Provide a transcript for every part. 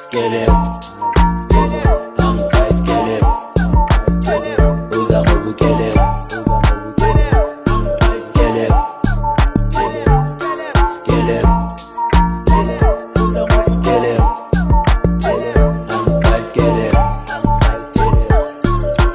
Skele, Ampai skele, uza ngobukele, skele, skele, uza ngobukele, Ampai skele,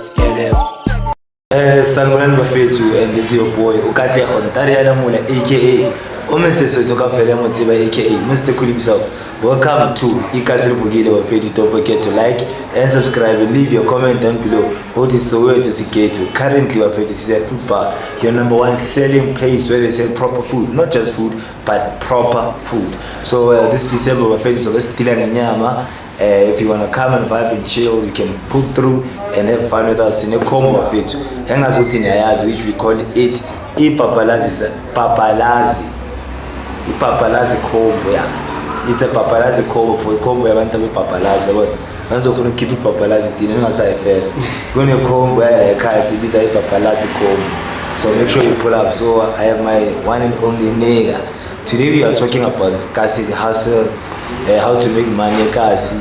skele. Sanibonani bafethu, and this is your boy Ukatlego Ntariana Muna aka Mr. Sotoka Fele Motsiba aka Mr. Cool himself. Welcome to Ikasile Vukile bafethu. Don't forget to like and subscribe and leave your comment down below. What is Soweto Siketu? Currently bafethu is a food bar, your number one selling place where they sell proper food, not just food but proper food. So this December bafethu so let's deal nyama. If you want to come and vibe and chill, you can pull through and have fun with us in a combo of it. Hangers with in Ayaz, which we call it Papalazi combo. Yeah. It's a Papalazi combo for a combo. I want to be Papalazi. But once of you keep it Papalazi, didn't know say fair. Going to combo, I can't see this Papalazi combo. So make sure you pull up. So I have my one and only nigga. Today we are talking about Kasi hustle. How to make money, cars,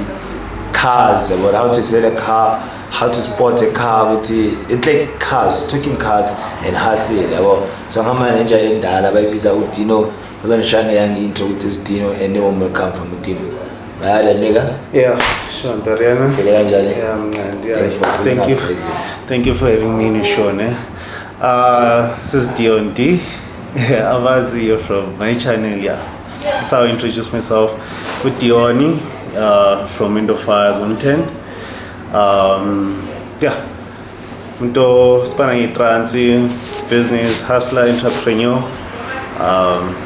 about how to sell a car, how to spot a car with it like cars, talking cars and hustle. So I'm manager in Dala by Visa Utino, was on Shanga Young intro to Dino and no one will come from Utino. Right, nigga? Yeah, Sean Tariana. Thank you for having me in the show. This is D&D. Avazi from my channel, yeah. That's how I introduce myself with Dioni from Indofire Zone 10. Yeah, into spanning transit, business, hustler, entrepreneur,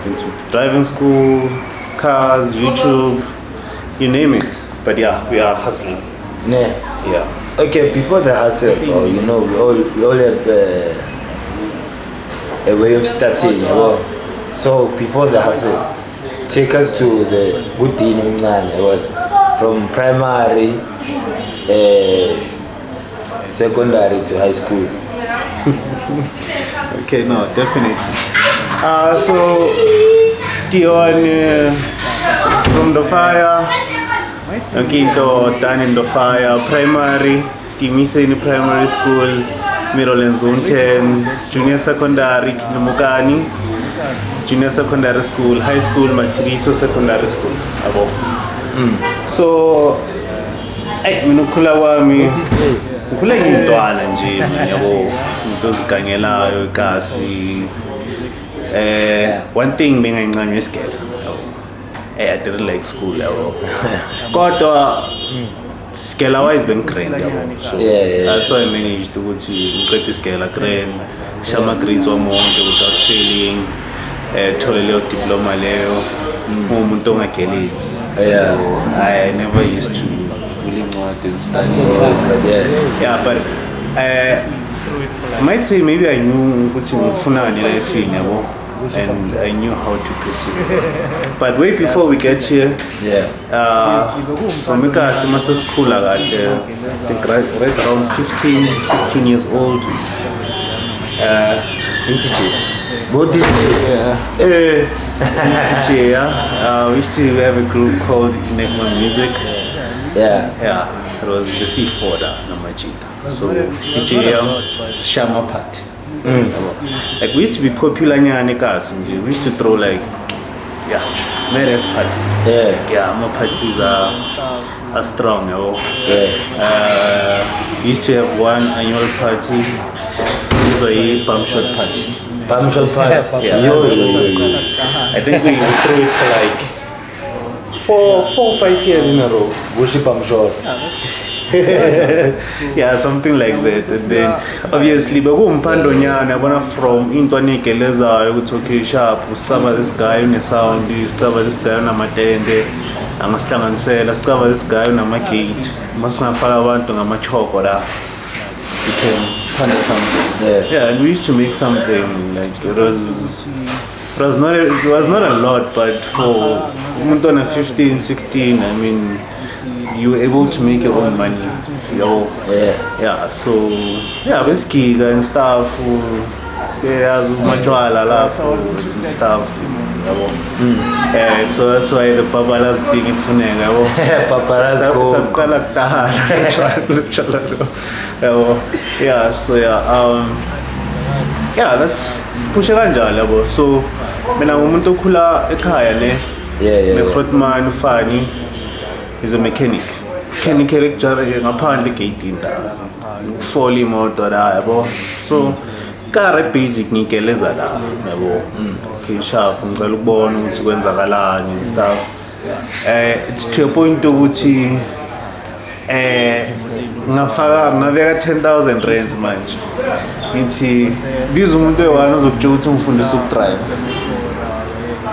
into driving school, cars, YouTube, you name it. But yeah, we are hustling. Yeah. Okay, before the hustle, you know, we all have a way of starting. So before the hustle, take us to the good thing from primary, secondary to high school. Okay, no, definitely. So Dion from the fire, okay, done in the fire, primary, Timise in primary school, middle and zone 10, junior secondary, Kinamukani. Junior secondary school, high school, Matiriso secondary school. So, minukula wami, ukula ngintwana nje yabo, ngizogangela kasi. One thing bengayincane isikele. I didn't like school yabo. Kodwa skela wise bengigrand yabo. So that's why I managed to go to ngicela isikela grand, shama grades wamonke without failing. Tholele diploma leyo umuntu ongagelezi. I never used to fully want and study. Yeah, but I might say maybe I knew ukuthi ngifunani life yabo and I knew how to pursue. But way before we get here, from Ikasi master school I think right around 15, 16 years old. In teaching. What did we used to have a group called Enigma Music. Yeah, it was the C4 Namajita. So DJ Shama Party. Like we used to be popular in Nikas. We used to throw like various parties. My parties are strong. We used to have one annual party. It was a pump shot party. Pump shot party? Yeah. I think we threw it for like 4 or 5 years in a row. Worship pump shot. Yeah, something like that. And then obviously bekumphando from into anikeleza ukuthi okay sharp usicaba this guy une sound, usicaba this guy unamatende, angasihlanganisela, sicaba this guy unamagate, masingafaka abantu ngamachoko la. We can handle something. Yeah, and we used to make something like it was not a lot, but for 15, 16, I mean, you were able to make your own money. Yeah. So basically and stuff. yazi umantshwala lapho and stuff yabo. So that's why the paparazzi thing ifuneka yabo. Paparazzi go. Sabqala kudala utshwala lo. Yabo. Yeah, so yeah, that's sipushe kanjalo yabo. So mina ngumuntu okhula ekhaya ne. Grootman ufani is a mechanic lecturer ngaphandle gate indawo ukufola imoto la yabo. So car basic ngigeleza la yabo. Okay sharp ngicela ukubona ukuthi kwenzakalani and stuff. It's to a point ukuthi ngabeka 10,000 rands manje ngithi biza umuntu oyi-1 ozokutshela ukuthi ngifundisa ukudrive.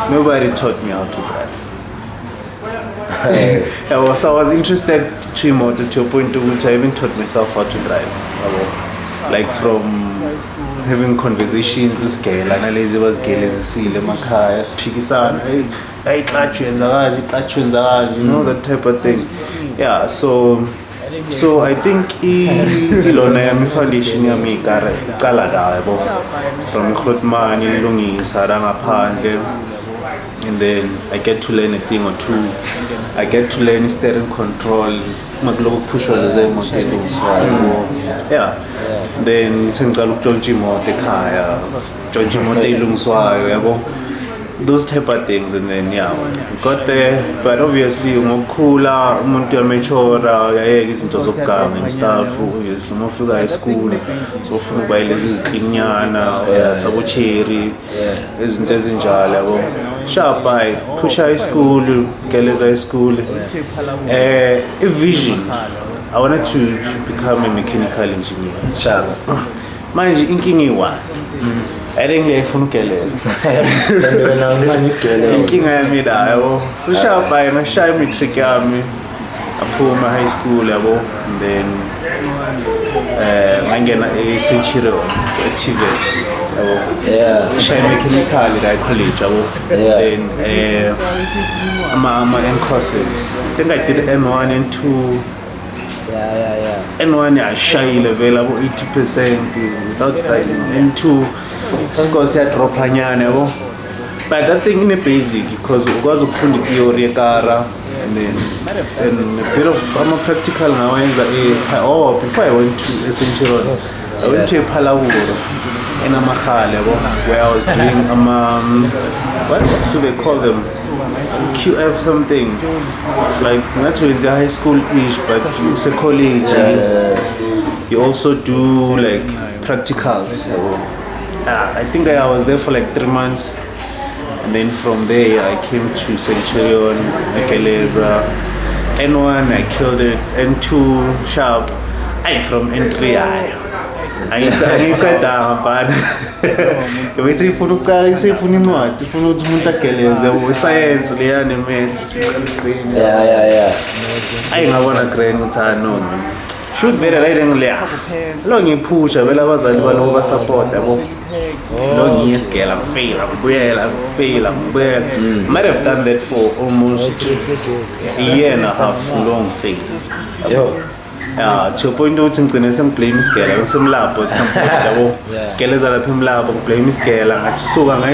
Nobody taught me how to drive. So I was interested to motor to a point which I even taught myself how to drive. Like from having conversations, this girl, analyze was girl is seal emakhaya, siphikisana, hey clutch yenzakala, you know, that type of thing. Yeah, so I think ilona yami foundation yami iqala la yabo, from Grootman ilungisa la ngaphandle. And then I get to learn a thing or two. I get to learn steering control. Push all the yeah. Then sengicala ukutshontsha ekhaya. Tshontsha imoto elungiswayo yabo. Those type of things, and then yeah, got there. But obviously ngokukhula umuntu uyamature uyayeka izinto zokuganga and stuff. Obviously mawufika high school so ufuna ukuba lezi iziklinyana sabo cherry izinto ezinjalo yabo. Sharp I push high school, geleza high school. A vision. I wanted to become a mechanical engineer. Sharp. Manje inkinga iwa. I think ngiyafuna ugeleza. Inkinga yami la yabo. So sharp I ngashaya matric yami. Aphuma high school yabo, and then ngangena Centurion, TVET. Shaya mechanical at college yabo. Then ama courses. I think I did M1 and 2. N1 yashayile available 80% without studying. N2 because I drop anyana yabo. But that thing in a basic because ukwazi ukufunda theory ekara and then a bit of practical ngawenza before I went to Essential I went to Palawuro in Amakhale where I was doing what do they call them? QF something. It's like not really high school-ish, but it's a college. You also do like practicals. I think I was there for like 3 months, and then from there I came to Centurion, Ekeleza. N1 I killed it. N2 sharp. From N3 Angiceda ngapana. Bese ifuna incwadi, ifuna ukuthi umuntu ageleze science leya ne maths siqala. Ngabona grain ukuthi no. Shoot vele la ngile. Lo ngiphusha vele abazali balo ba support yabo. Lo ngiyesigela ngifela ngibuyela. Might have done that for almost a year and a half long fail. To a point ukuthi ngicine sengiblame isigela ngisemlapho at some point yabo. Geleza lapha emlapho ngiblame isigela ngasuka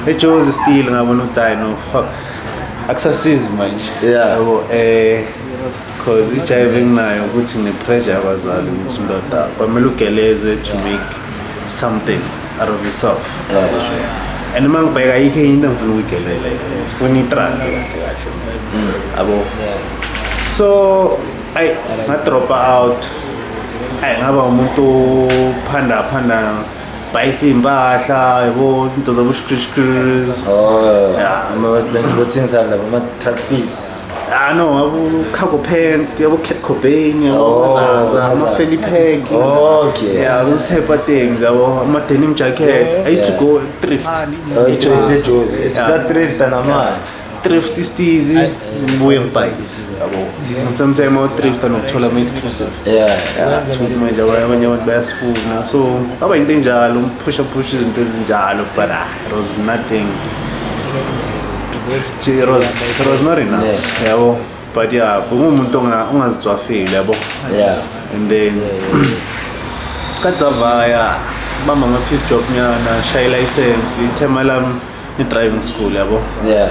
eJozi still ngabona ukuthi no fuck akusasizi manje yabo because ijiving nayo ukuthi ngine-pressure abazali ukuthi ndoda kwamele ugeleze to make something out of yourself. And uma ngibheka ayikho into engifuna ukuyigelela ngifuna i-trans kahle yabo. So I drop out. Ngaba umuntu phanda bayisa impahla yabo into zobushkishkis. Abantu bathengisa labo ama truck feeds. No, abu cargo pant, yabo Kurt Cobain, yabo ama Fanny Pack. Okay. Yeah, those type of things. Yabo ama denim jacket. I used to go thrift. It's a thrift and a man. Thrift is easy, buy and buys. And sometimes I thrift and ukuthola ama exclusive. Ukuthi manje abanye abantu bayasifuna. So aba into enjalo push izinto ezinjalo, but it was nothing. It was not enough. Yabo. But yeah, umuntu ongazijwafile yabo. And then sikhathi savaya bamba ama-piece job nyana shaya license ithema lami i-driving school yabo. Yeah.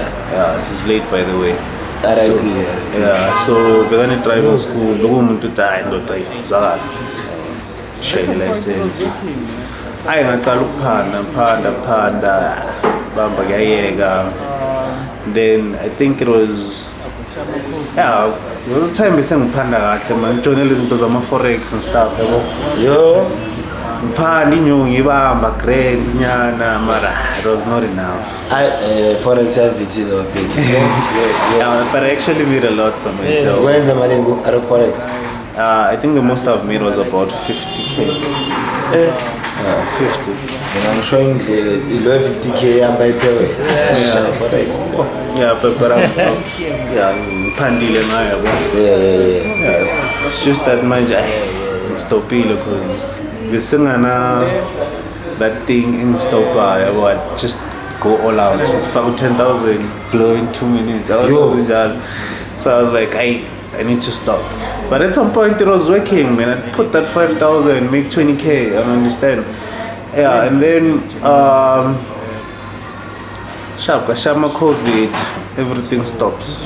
He's late by the way. I agree. So bekane-driving school bekuwumuntu uthi hayi ndoda izwakala shaya i-license. Ayi ngacala ukuphanda bamba kuyayeka. Then I think it was it was a time besengiphanda kahle man ngijone lezi zinto zama-forex and stuff yabo. Yo. Ngiphanda inyungu ngibamba grand nyana mara it was not enough. Forex activities or Yeah, but I actually made a lot from it. So, when's the money out of Forex? I think the most I've made was about 50k. 50. And I'm showing the 50k and by pay. Forex. Yeah, but I'm pandile now. Yeah. It's just that much. Stop it because we sing that thing in stop. I would just go all out. Found 10,000 blow in 2 minutes. So I was like, I need to stop. But at some point it was working, man. I put that 5,000, make 20k. I don't understand. Yeah, and then Shama COVID, everything stops.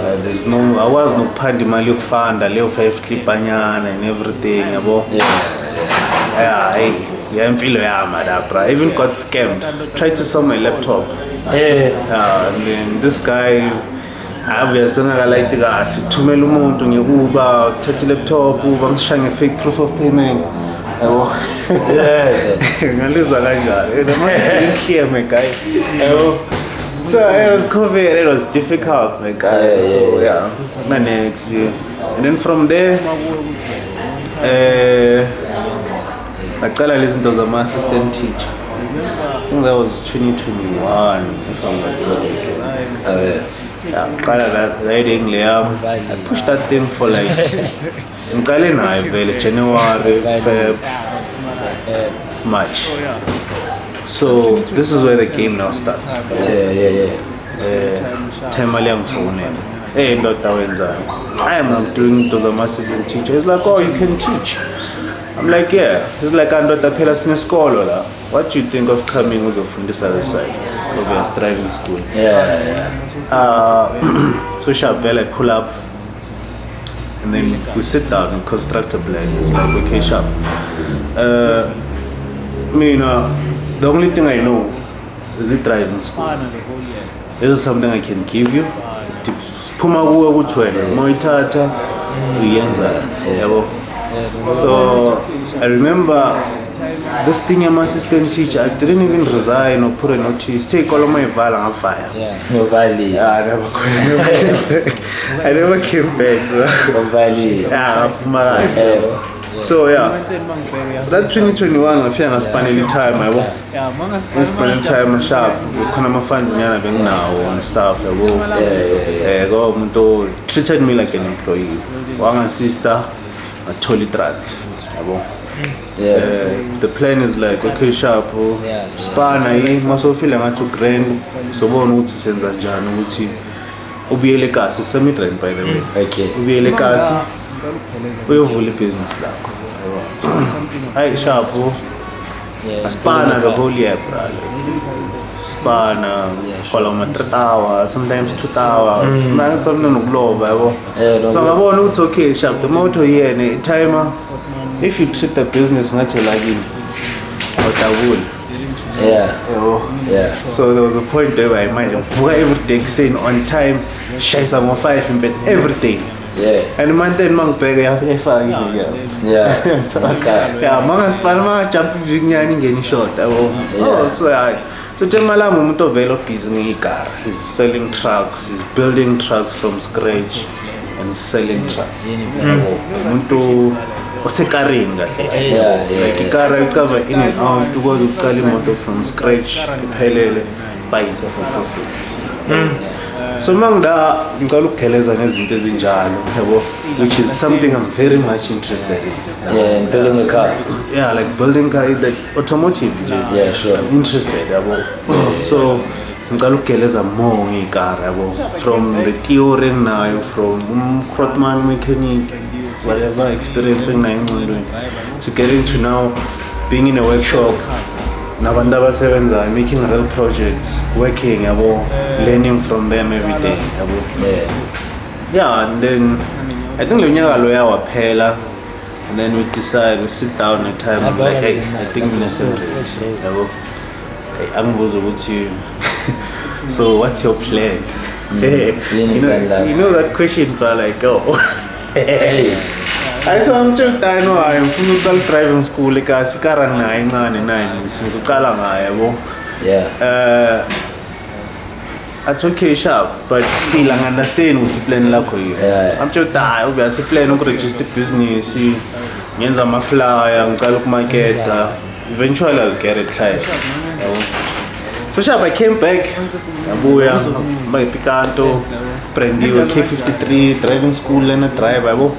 There's no, I was no pandi mali yokufanda leo 5 clipanyana and everything yabo. Yeah, impilo yami lapha. I even got scammed. Tried to sell my laptop. And then this guy obviously bengakalike kahle thumela umuntu nge-Uber uthatha i-laptop Uber ngishange fake proof of payment yabo. Yes. Ngalizwa kanjalo ngihle my guy yabo. So it was COVID, it was difficult my guy. So yeah, next and then from there ngaqala lezi zinto zama-assistant teacher. I think that was 2021 if I'm not mistaken. I pushed that thing for like January, Feb, March. So this is where the game now starts. I'm doing to the assistant teacher. He's like, oh, you can teach. I'm like, yeah. He's like, what do you think of coming from this other side? Of driving school. So sharp, I pull up and then we sit down and construct a plan. It's like, okay, sharp. The only thing I know is it driving school. This is something I can give you. So I remember this thing I'm assistant teacher, I didn't even resign or put a notice. Take all of my val on fire. No valley. I never came back. No valley. So yeah, that 2021 I feel I spent any time. I spent time sharp. My fans now and stuff. Treated me like an employee. One sister, I totally trust. The plan is like, okay, sharp. Spana, must feel like to grand. So one would send a jan, which Ubiele Cas is semi-trained by the way. Okay. Ubiele Cas, we have fully business now. Hi, sharp. Spana the whole year, Spana, column 3 hours, sometimes 2 hours. Something no globe. So I want it's okay, sharp. The motto here and timer. If you treat the business not like it, what I would. Yeah. So there was a point where I imagined every day saying on time, shy some 5 in bed every day. And man then monk peg Yeah. Mangas Palma jump vignan getting short. So Temala Muto Velo business car. He's selling trucks, he's building trucks from scratch and selling trucks. Osekaring like car recover in and out to go to Kalimoto from scratch Pelele buys for profit. So Mangda Nkalukeleza which is something I'm very much interested in. Building a car. Yeah, like building car, like automotive. Yeah, sure. I'm interested So Nkalukeleza more car from the theory now, from Krotman mechanic, whatever experiencing I'm doing. to getting to now being in a workshop nabantu abasebenzayo, making real projects, working yabo, learning from them every day yabo. Yeah, and then I think lo nyaka lo yawaphela, and then we decide, we sit down at time, I'm like, hey, I think we celebrate yabo. Hey, angibuza ukuthi so what's your plan? You know that question, bro, like, oh. I saw I'm just dying. I'm from driving school. Because sekarang na ingane sizoqala ngayo yabo. Yeah. It's okay sharp, but still I understand what plan lakho yini. I'm just dying. Obviously plan ukuregister business, ngenza ama flyer, ngiqala ukumarketa. Eventually I'll get it right. So sharp, I came back. Abuya, my Picanto, prendiwe K53 driving school and a drive yabo.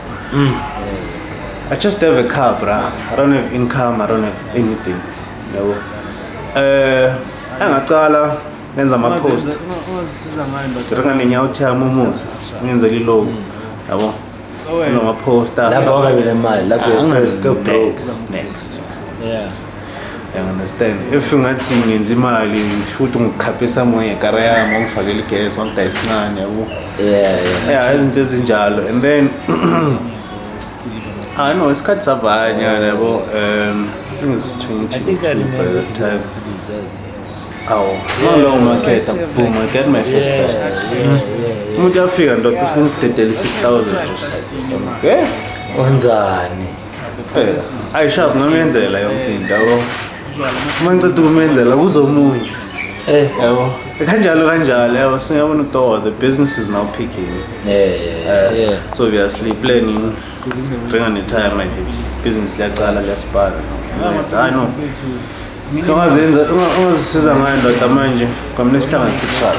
I just have a car, bruh. I don't have income, I don't have anything. Yabo. Angaqala ngenza ama post. Ngirenga nenyawo yami umusa. Ngenza lilogo. Yabo. Ngenza ama post. Lapho ngabe le mali, lapho is still broke. Next. Yeah. You understand? If ungathi ngenza imali, futhi ngikhaphisa moya ekara yami, ngifakele igas, ngidayisa incane, yabo. Yeah, izinto ezinjalo. And then I know it's quite savage, yabo. I think it's 22 by that time. Oh, no long market, boom, I get my first time. Umuntu yafika ndoda ufuna ukudedela 6,000. Okay? Wenzani? Ayi sharp ngamenzela yonke into yabo. Manje ukumenzela uzomunye. Yabo. Kanjalo yabo, singabona ukuthi the business is now picking. Yeah. So obviously planning bring on the time like business liyaqala liyasipala. I know. Ungazisiza ngayo ndoda manje kwamele sihlanganise truck.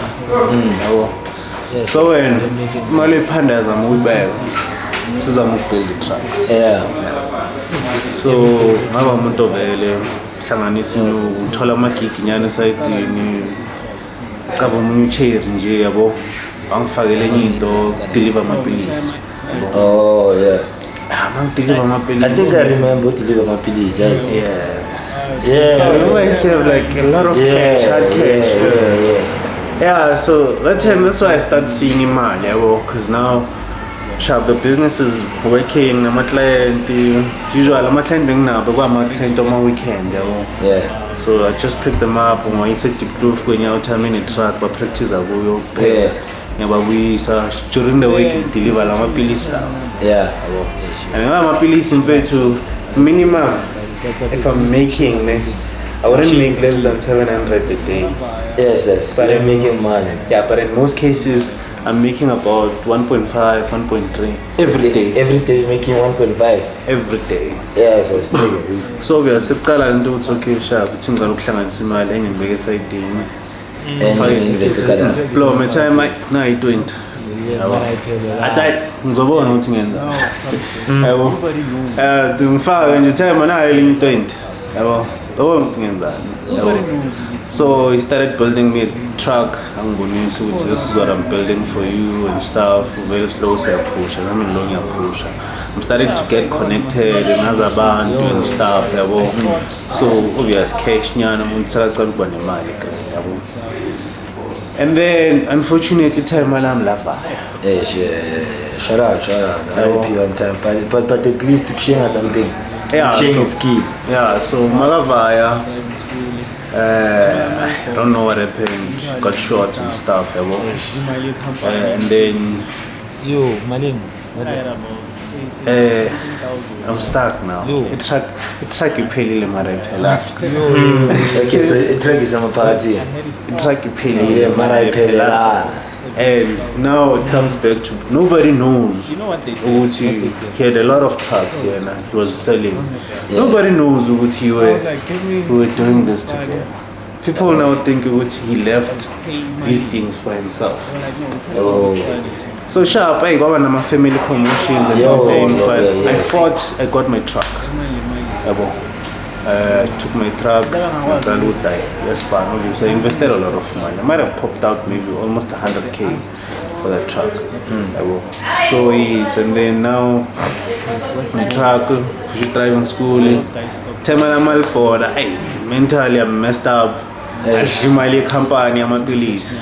Yabo. So when imali ephanda zama ukubeka sizama ukubuild truck. Yeah. So ngaba umuntu ovele hlanganisa uthola ama-gig nyana esayidini, qaba umunye uchair nje yabo, angifakele enye into deliver amapilisi. Oh yeah. Deliver amapilisi. I think I remember deliver amapilisi. Yeah. I used to have like a lot of cash. Yeah, so that's why I started seeing imali yabo, because now sharp the business is working, ama-client usually ama-client benginabo kwama-client on my weekend yabo. Yeah. So I just pick them up ngiyise Diepkloof kwenyawo time in a truck ba practice kuyo. Yeah. Ngiyababuyisa during the week deliver lamapilisi lawo. Yeah. And ngamapilisi mfethu minimum if I'm making I wouldn't make less than 700 a day. Yes. But I'm making money. Yeah, but in most cases I'm making about 1.5, 1.3 every day. Every day you're making 1.5? Every day. Yes. So we are siqala into ukuthi okay sharp uthi ngicela ukuhlanganisa imali engibeke esayidini. Invest kada. Lo time na 20. Athi ngizobona ukuthi ngenza. Yabo. Ngifaka nje time na elinye 20. Yabo. Lokho ngenzani. Yabo. So he started building me a truck. Angibonisa ukuthi this is what I'm building for you and stuff. Very slow siyaphusha, nami ngilonke ngiyaphusha. I'm starting to get connected nazabantu and stuff yabo. So obvious cash nyana umuntu sakaqala ukuba nemali yabo. And then unfortunately time alam lava. Shout out. I hope you on time, but at least to share something. Yeah, sharing is key. Yeah, so Malavaya, I don't know what happened, got shot and stuff, and then I'm stuck now. It's like you pay little mara pela. Okay, so it track is a party. It's like you pay mara pela. And now it comes back to nobody knows. Uguti, he had a lot of trucks here and he was selling. Yeah. Nobody knows Uguti we were doing this together. People now think Uguti he left these things for himself. Oh. So sharp, I got my family promotions and but I fought, I got my truck. I took my truck, my dad would die. Yes, but obviously I invested a lot of money. I might have popped out maybe almost 100K for that truck. So yes, and then now my truck, push driving school. Terminal border. Hey, mentally I'm messed up. My company, I'm a police.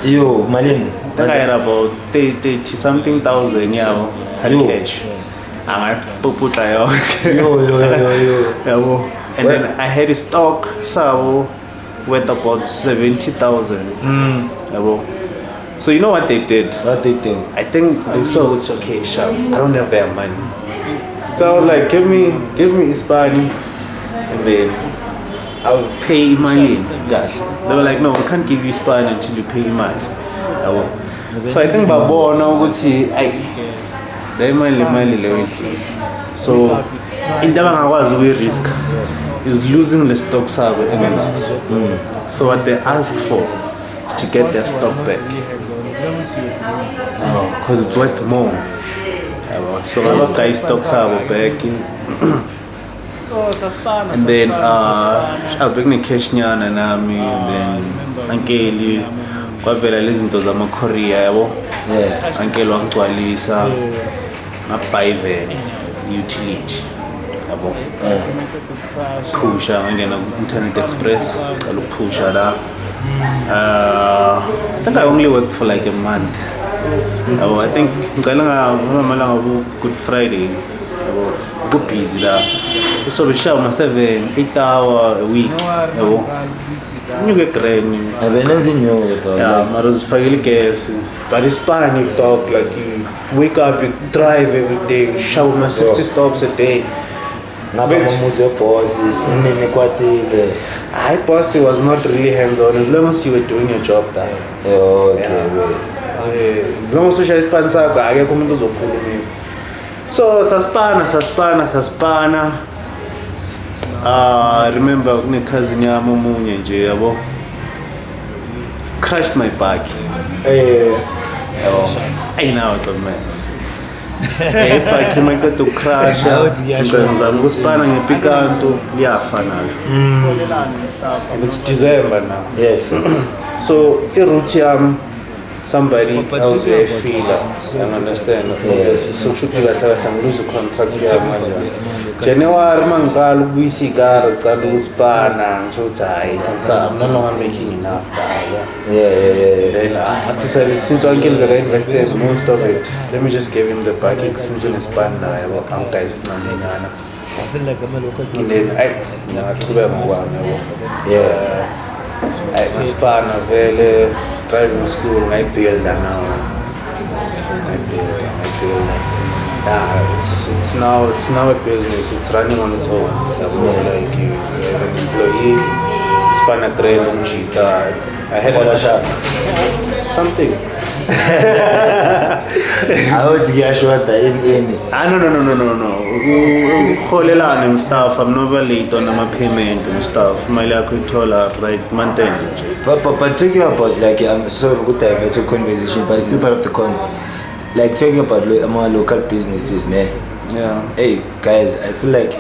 Yo, Malin. I had about 30 something thousand, had cash. I'm put Yo. And then I had a stock, so worth about 70,000. So you know what they did? What they think? I think they saw it's okay, sharp. I don't have their money. So I was like, give me Hispanic, and then I'll pay money. Gosh, they were like, no, we can't give you Hispanic until you pay money. So I think Babo now would see, they money. So in the I was we risk is losing the stocks out with MLS. So what they ask for is to get their stock back. Because it's worth more. So a lot of guys stocks are back in. And then I'll bring the cash and then Uncle kwavela lezi zinto zama Korea yabo. Uncle wangcwalisa ngabhayi vele utility yabo. Pusha ngena ku Internet Express ngicela ukupusha la. I think I only worked for like a month. I think ngicela ngamalanga Good Friday. Go busy la. So we show my 7-8 hour a week. You get grand. Yeah, I was finally gas. But it's fine, you talk like you wake up, you drive every day, you shower my 60 stops a day. I bossy was not really hands-on as long as you were doing your job. As long as you share sponsor, I get come to so saspana. Remember my cousin Yamumunye nje yabo crashed my bike. I know it's a mess. Bike imeka to crash. Ngenza ngusipana ngepikanto liyafa nalo. And it's December now. Yes. So route somebody else will feel you understand. Yes. So should lose a contract. January mangalo buyisigara qala usipana ngithi hayi I'm no longer making enough. Then I decided since I can invested most of it, let me just give him the package since on span now I'm guys naningana. And then I ngaqhubeka ngokwami I span vele driving school build now. I build. It's now a business. It's running on its own. Like you have an employee, span a train, cheetah. I had a shop. Something. I would get short in. No. Holelan and stuff. I'm never late on my payment and stuff. My luck with right maintain. But talking about like I'm sorry good to have a conversation, but it's still part of the content. Like talking about more local businesses, ne? Yeah. Hey guys, I feel like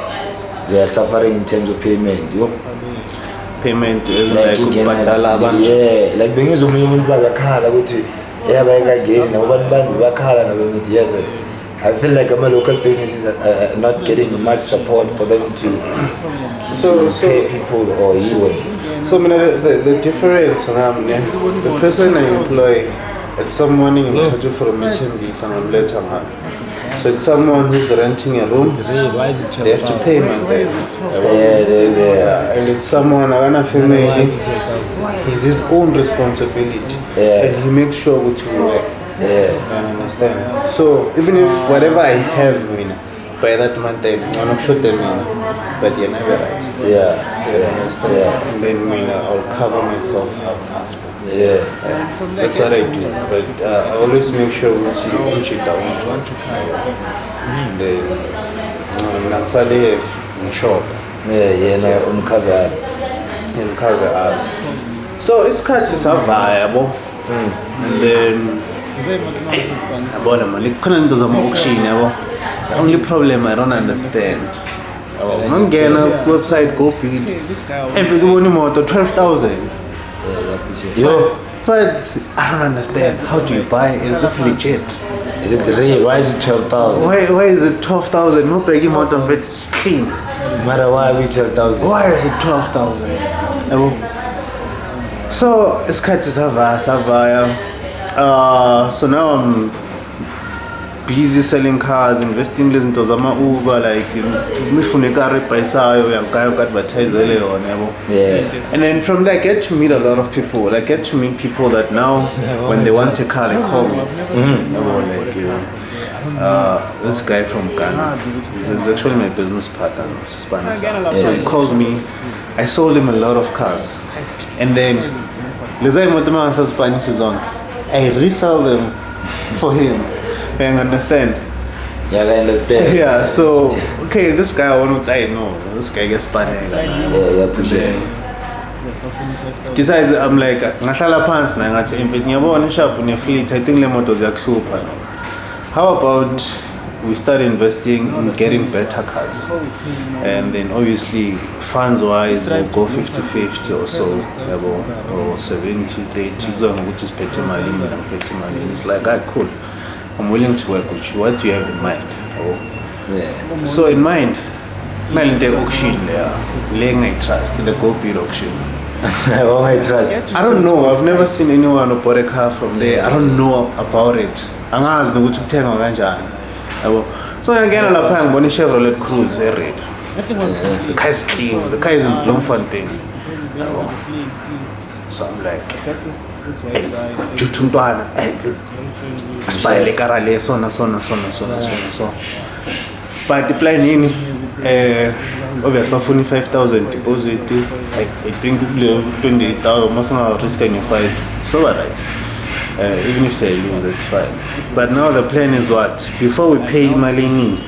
they are suffering in terms of payment. Payment is like like being so many people bakhala ukuthi again yes. I feel like local businesses are not getting much support for them to pay people or even. So the difference, the person I employ, it's someone in charge for a meeting visa and later on. So it's someone who's renting a room. They have to pay monthly. And it's someone family. It's his own responsibility. And he makes sure we work. I understand. So even if whatever I have, by that month I'm not sure them, but you're never right. And then I'll cover myself up after. That's what I do. But I always make sure we cheat down. Then I'm Sally in shop. Cover up. So it's kind of viable. And then I bought them. The only problem I don't understand. I'm getting a website go bid. Every morning more to 12,000. Yo, But I don't understand. How do you buy? Is this legit? Is it real? Why is it 12,000? Why is it 12,000? No begging out of it. It's clean. No matter why we 12,000. Why is it 12,000? So it's quite savaya. So now I'm busy selling cars, investing in Tozama Uber, like me funekare paisayo yankayo advertise yona yabo. Yeah. And then from there I get to meet a lot of people. I get to meet people that now when they want a car they call me. This guy from Ghana. He's actually my business partner. So he calls me. I sold him a lot of cars. And then I resell them for him. You understand? Yeah, I understand. Yeah, so okay, this guy I want to die. No, this guy gets panic. Yeah, appreciate it. Decides I'm like ngahlala phansi na ngathi mfethu ngiyabona ishop une fleet I think le moto ziyakuhlupha. How about we start investing in getting better cars, and then obviously funds wise we'll go 50-50 or so, or 70-30 which is petty money and petty money. It's like cool, I'm willing to work with you. What do you have in mind? Yeah. So in mind, the auction there, laying I trust the GoBid auction. Oh, I trust. I don't know. I've never seen anyone who bought a car from there. I don't know about it. Angazi nokuthi kuthenga kanjani. Yabo. So again lapha ngibona Chevrolet Cruze red. The car is clean. The car is in Bloemfontein. Yabo. So I'm like, Jutuntwana. Spile car le so. But the plan in obviously bafuna 5,000 deposit. I think 28,000 must not risk 5. So right. Even if they lose, that's fine. But now the plan is what? Before we pay Malini,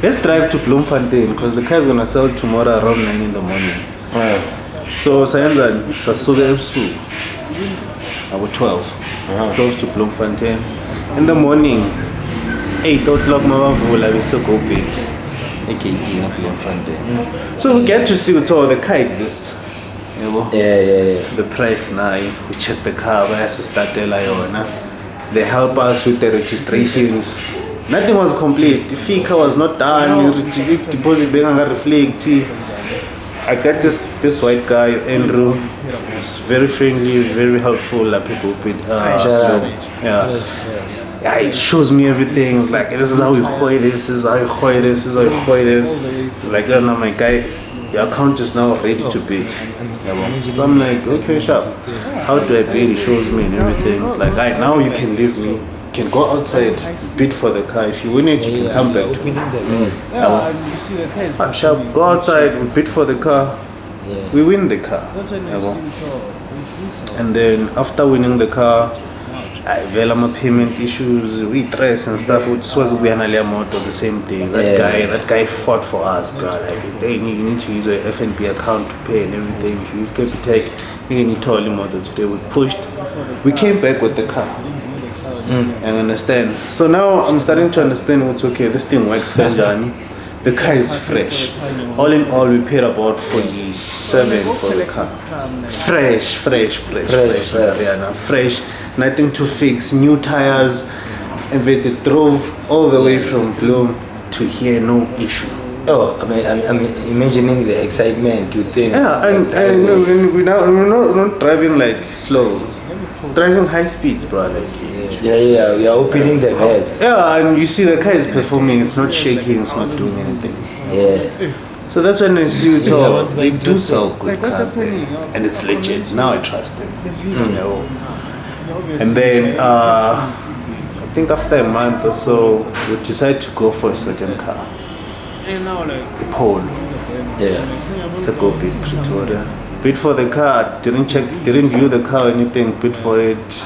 let's drive to Bloemfontein because the car is gonna sell tomorrow around 9 in the morning. So Sayanza, Sasuga Epsu, about 12. 12 to Bloemfontein. In the morning, 8 o'clock, Mavavula, we still go big. So we get to see what all the car exists. Yeah. The price now, we check the car, they help us with the registrations. Nothing was complete. The fee car was not done. Deposit being reflect. I got this white guy, Andrew. He's very friendly, very helpful. Like people with he shows me everything. It's like, this is how we hoy this, this is how you hoy this, this is how you hoy this. It's like, oh no, my guy, your account is now ready to bid. So I'm like, okay, sharp. How do I bid? He shows me and everything. It's like, now you can leave me. You can go outside, bid for the car. If you win it, you can come back to me. Sharp, go outside, we bid for the car. We win the car. And then after winning the car, I developed payment issues, we stress and stuff, which was the same thing. That guy fought for us, bro. Like, you need to use your FNB account to pay and everything. If you use Capitec, you need to him today. We pushed. We came back with the car. And understand. So now I'm starting to understand what's okay. This thing works, Kanjani. The car is fresh. All in all, we paid about 47 for the car. Fresh. Yeah, fresh. Nothing to fix. New tires. And they drove all the way from Bloom to here, no issue. Oh, I'm imagining the excitement to think. Yeah, we're not driving like slow. Driving high speeds, bro. Like, yeah, we are opening the valves. Yeah, and you see the car is performing, it's not shaking, it's not doing anything. Yeah. So that's when I see it all. They do sell good cars there, and it's legit. Now I trust them. And then I think after a month or so, we decided to go for a second car. The Polo. Yeah. It's a GoBid Pretoria. Bid for the car, didn't view the car or anything, bid for it.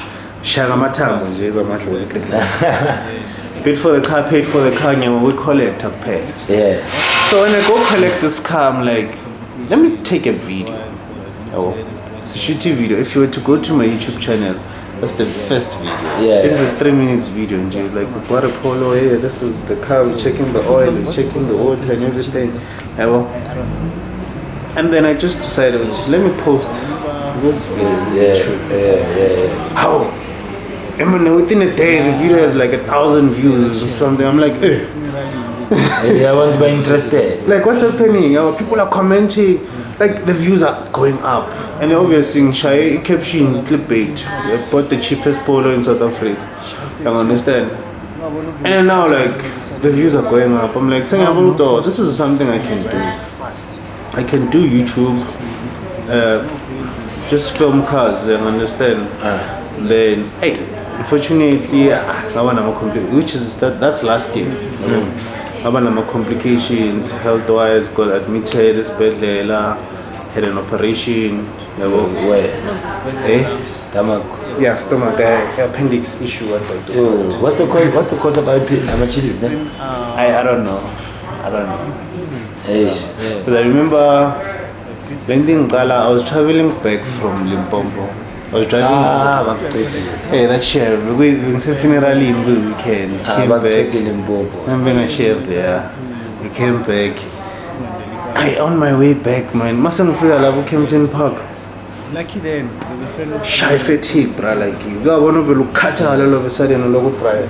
Bid for the car, paid for the car, we collect a pay. Yeah. So when I go collect this car, I'm like, let me take a video. It's a shitty video. If you were to go to my YouTube channel, that's the first video. Yeah. It's a 3 minutes video, and it's like, we bought a Polo here, this is the car, we're checking the oil, we're checking the water and everything. And then I just decided, let me post This Yeah. How? I mean, within a day, the video has like 1,000 views or something. I'm like, eh. Maybe I want to be interested. Like, what's happening? People are commenting. Like, the views are going up. And obviously, Shai caption clickbait. I bought the cheapest polo in South Africa. You understand? And then now, like, the views are going up. I'm like, saying, this is something I can do. I can do YouTube. Just film cars, you understand? Then, hey, unfortunately, which is that's last year. My complications, health-wise, got admitted, esibhedlela, had an operation. Where? Stomach. Yeah, stomach, appendix issue. What's the cause of Amachilis then? I don't know. But I remember when I was traveling back from Limpopo. I was driving. Hey, that chef. We funeral in the weekend. Came back. I'm being a chef there. I came back. On my way back, man. Mustn't feel like Kempton Park. Lucky then, there's a friend of Shy fatigue, bro. Like you got one of the look cut all of a sudden, a logo prior.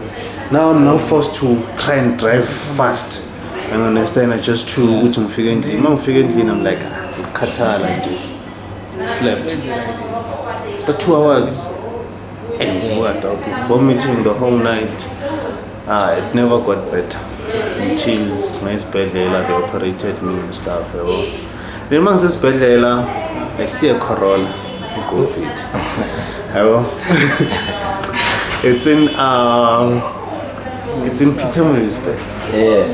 Now I'm now forced to try and drive fast. And understand I just to which I'm figuring. I'm like, cut like slept. After 2 hours, and what? Vomiting the whole night. It never got better until my Bedlela, they operated me and stuff. Then amongst this Bedlela, I see a Corolla. Go bit. It's in Peter Marisburg. Yeah.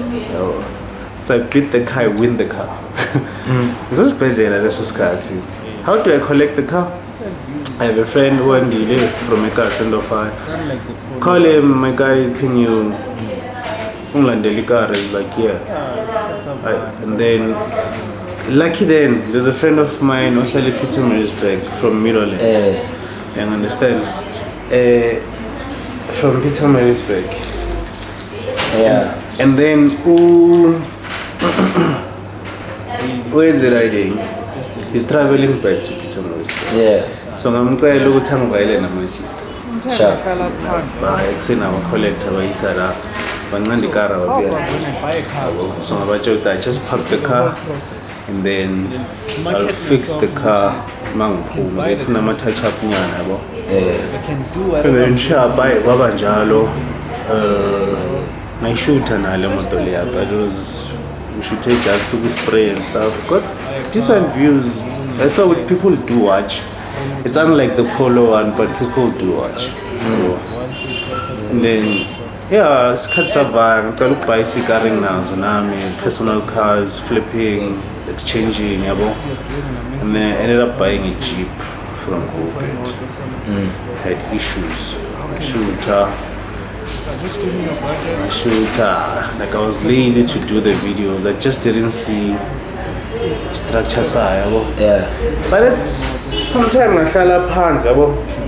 So I beat the car, I win the car. This is Bedlela, this is car. How do I collect the car? I have a friend who is from a car send off. Call him, my guy, can you He's like, yeah. And then lucky then there's a friend of mine, Ohlali Peter Marisburg from Meadowlands. You understand? From Peter Marisburg. Yeah. And then where's it riding? He's traveling back to Peter Marisburg. Yeah. So I'm going to look at him. Sure. Seen our collector by Isara. When the car so I just park the car and then I'll fix the car. If I'm touch up and then buy Babanjalo. My shooter but it was we should take us to the spray and stuff. Got decent views. I saw what people do watch. It's unlike the Polo one, but people do watch. And then yeah, it's cut savang. I look bicycling now, tsunami, personal cars, flipping, exchanging, and then I ended up buying a Jeep from GoBet. Had issues. My shooter, like I was lazy to do the videos. I just didn't see structure side. Yeah. But it's sometimes I fell up hands.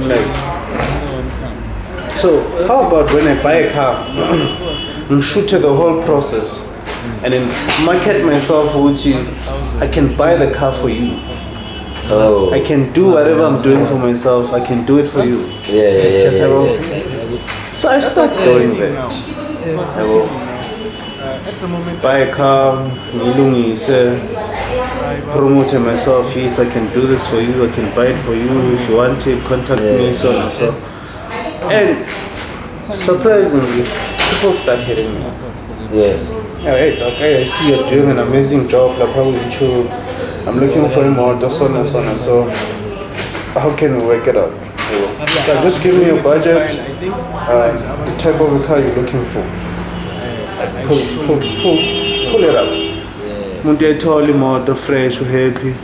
Like. So how about when I buy a car and shoot the whole process and then market myself with you? I can buy the car for you. Oh. I can do whatever I'm doing for myself. I can do it for you. Yeah. So I start doing that. I will buy a car, promote myself. Yes, I can do this for you. I can buy it for you. If you want it, contact me. So and so. And surprisingly, people start hitting me. Yeah. Hey, okay, I see you're doing an amazing job, like how YouTube. I'm looking for a model, so and so and so. How can we work it out? So just give me a budget, the type of a car you're looking for. Pull it up. When they told him model fresh, happy,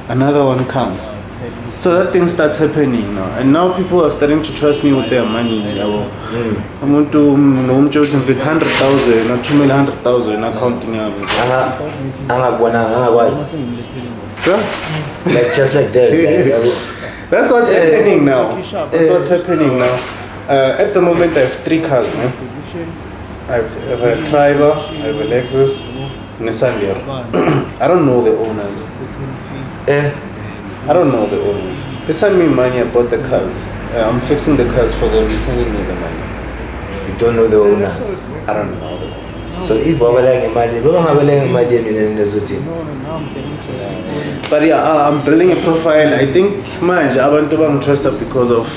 another one comes. So that thing starts happening now, and now people are starting to trust me with their money. I want to know with 100,000, not 2,100,000 accounting. Like just like that. That's what's happening now. That's what's happening now. At the moment, I have 3 cars. I have a Triber, I have a Lexus, and a Sandier. I don't know the owners. I don't know the owners. They send me money, I bought the cars. I'm fixing the cars for them, they're sending me the money. You don't know the owners. I don't know the owners. So if wabalanga imali, babangabalanga imali yami nezothini. But yeah, I'm building a profile. I think manje abantu bangitrust because of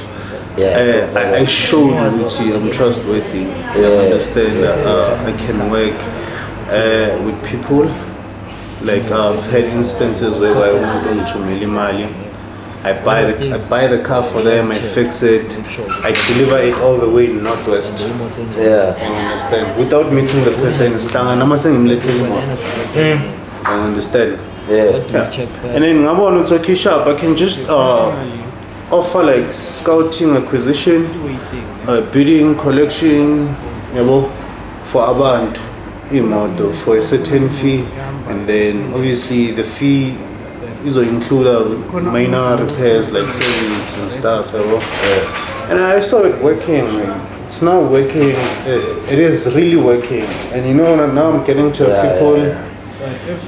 I showed ukuthi I'm trustworthy. I understand I can work with people. Like I've had instances where I want to imali. I buy the car for them, I fix it, I deliver it all the way in Northwest. Yeah. I understand. Without meeting the person, I understand. Yeah. And then ngabona ukuthi shop, I can just offer like scouting, acquisition, bidding, collection, yabo, for abantu imoto for a certain fee, and then obviously the fee is include minor repairs like service and stuff. And I saw it working. It's now working. It is really working. And you know, now I'm getting to people